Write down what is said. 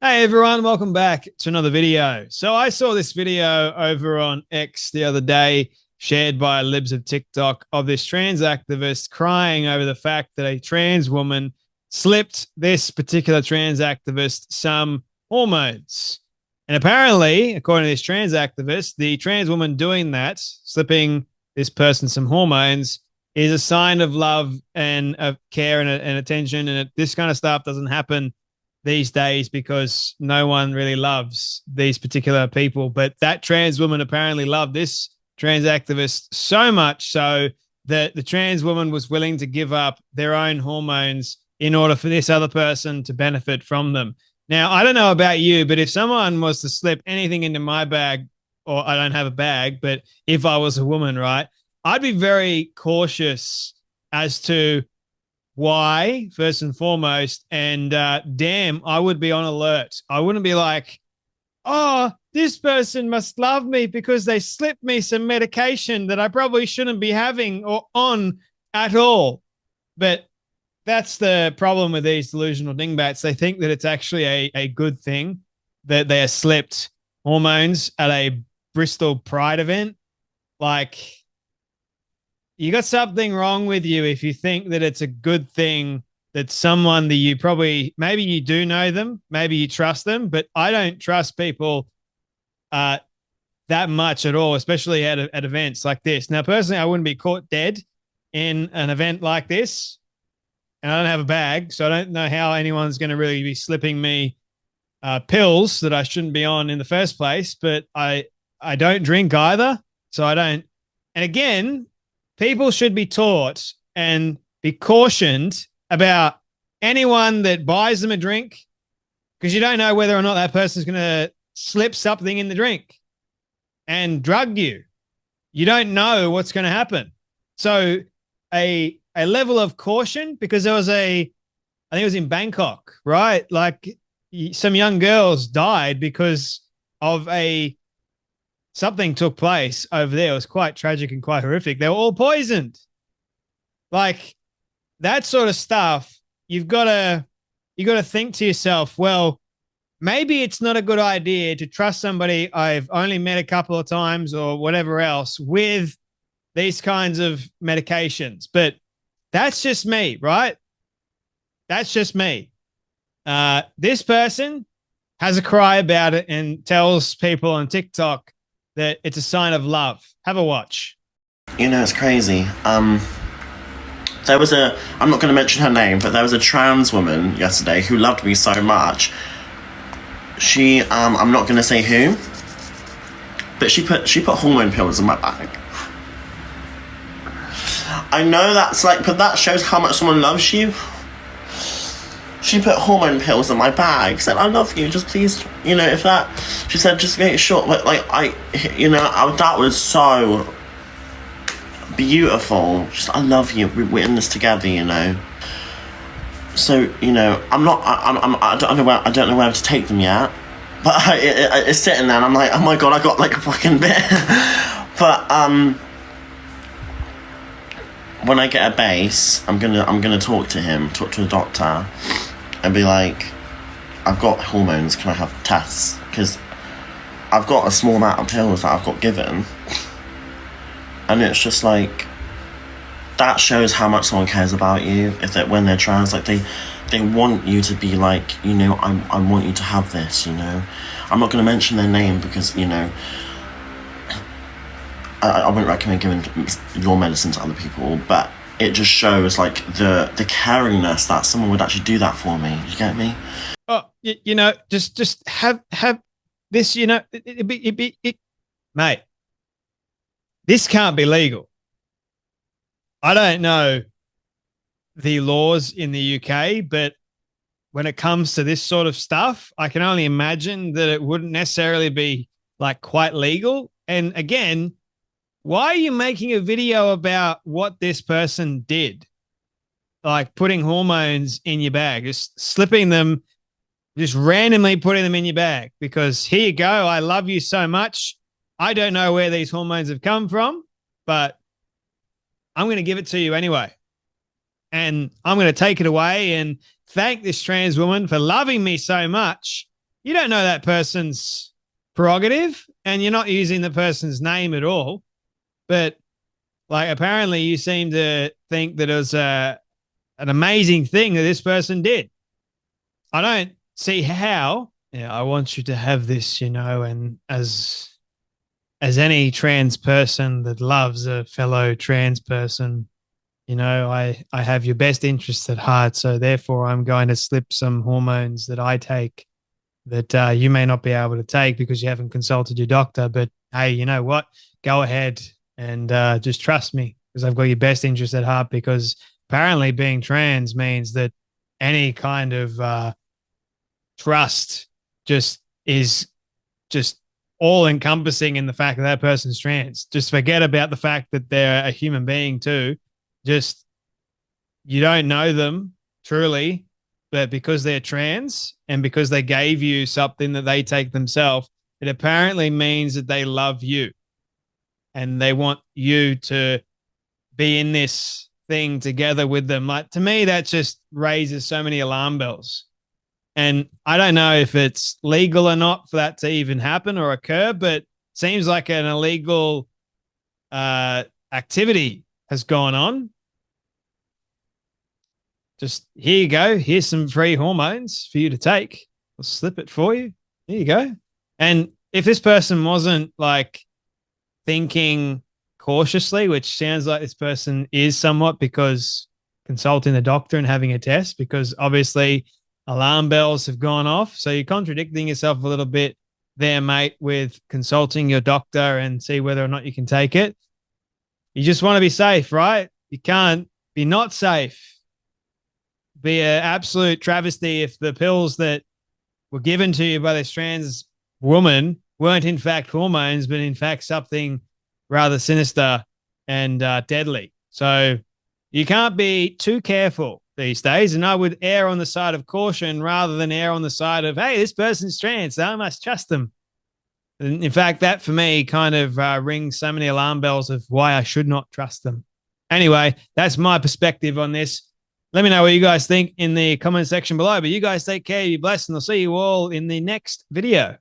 Hey everyone, welcome back to another video. So I saw this video over on X the other day, shared by Libs of TikTok, of this trans activist crying over the fact that a trans woman slipped this particular trans activist some hormones. And apparently, according to this trans activist, the trans woman doing that, slipping this person some hormones, is a sign of love and of care and attention. And this kind of stuff doesn't happen these days because no one really loves these particular people. But that trans woman apparently loved this trans activist so much so that the trans woman was willing to give up their own hormones in order for this other person to benefit from them. Now, I don't know about you, but if someone was to slip anything into my bag, or I don't have a bag, but if I was a woman, right, I'd be very cautious as to why, first and foremost, and damn, I would be on alert. I wouldn't be like, oh, this person must love me because they slipped me some medication that I probably shouldn't be having or on at all. But that's the problem with these delusional dingbats. They think that it's actually a good thing that they are slipped hormones at a Bristol Pride event. Like, you got something wrong with you if you think that it's a good thing that someone that you probably, maybe you do know them, maybe you trust them, but I don't trust people that much at all, especially at events like this. Now, personally, I wouldn't be caught dead in an event like this, and I don't have a bag, so I don't know how anyone's going to really be slipping me pills that I shouldn't be on in the first place, but I don't drink either, so I don't. And again, people should be taught and be cautioned about anyone that buys them a drink, because you don't know whether or not that person's going to slip something in the drink and drug you. You don't know what's going to happen. So a level of caution, because I think it was in Bangkok, right? Like some young girls died because of something took place over there. It was quite tragic and quite horrific. They were all poisoned. Like, that sort of stuff, you got to think to yourself, well, maybe it's not a good idea to trust somebody I've only met a couple of times or whatever else with these kinds of medications. But that's just me, right? That's just me. This person has a cry about it and tells people on TikTok that it's a sign of love. Have a watch. You know, it's crazy. I'm not going to mention her name, but there was a trans woman yesterday who loved me so much. She, I'm not going to say who, but she put hormone pills in my bag. I know that's like, but that shows how much someone loves you. She put hormone pills in my bag, said, I love you, just please, if that, she said, just make it short, but like, that was so beautiful. Just, I love you, we're in this together, So, I don't know where to take them yet, but it's sitting there and I'm like, oh my God, I got like a fucking bit. But, when I get a base, I'm gonna talk to a doctor, and be like, I've got hormones, can I have tests? Because I've got a small amount of pills that I've got given, and it's just like, that shows how much someone cares about you. When they're trans, like they want you to be like, I want you to have this, I'm not going to mention their name because, I wouldn't recommend giving your medicine to other people, but it just shows like the caringness that someone would actually do that for me. You get me? Oh, just have this, mate, this can't be legal. I don't know the laws in the UK, but when it comes to this sort of stuff, I can only imagine that it wouldn't necessarily be like quite legal. And again, why are you making a video about what this person did? Like putting hormones in your bag, just slipping them, just randomly putting them in your bag because here you go. I love you so much. I don't know where these hormones have come from, but I'm going to give it to you anyway. And I'm going to take it away and thank this trans woman for loving me so much you don't know that person's prerogative and you're not using the person's name at all. But like, apparently you seem to think that it was an amazing thing that this person did. I don't see how. Yeah, I want you to have this, and as any trans person that loves a fellow trans person, I have your best interests at heart. So therefore, I'm going to slip some hormones that I take that you may not be able to take because you haven't consulted your doctor. But hey, you know what? Go ahead and just trust me because I've got your best interest at heart, because apparently being trans means that any kind of trust just is just all encompassing in the fact that that person's trans. Just forget about the fact that they're a human being too. Just, you don't know them truly, but because they're trans and because they gave you something that they take themselves, it apparently means that they love you and they want you to be in this thing together with them. Like, to me, that just raises so many alarm bells. And I don't know if it's legal or not for that to even happen or occur, but it seems like an illegal activity has gone on. Just, here you go. Here's some free hormones for you to take. I'll slip it for you. Here you go. And if this person wasn't like thinking cautiously, which sounds like this person is somewhat, because consulting the doctor and having a test, because obviously alarm bells have gone off. So you're contradicting yourself a little bit there, mate, with consulting your doctor and see whether or not you can take it. You just want to be safe, right? You can't be not safe. Be an absolute travesty if the pills that were given to you by this trans woman weren't in fact hormones, but in fact something rather sinister and deadly. So you can't be too careful these days, and I would err on the side of caution rather than err on the side of, hey, this person's trans, so I must trust them. And in fact, that for me kind of rings so many alarm bells of why I should not trust them. Anyway, that's my perspective on this. Let me know what you guys think in the comment section below, but you guys take care, be blessed, and I'll see you all in the next video.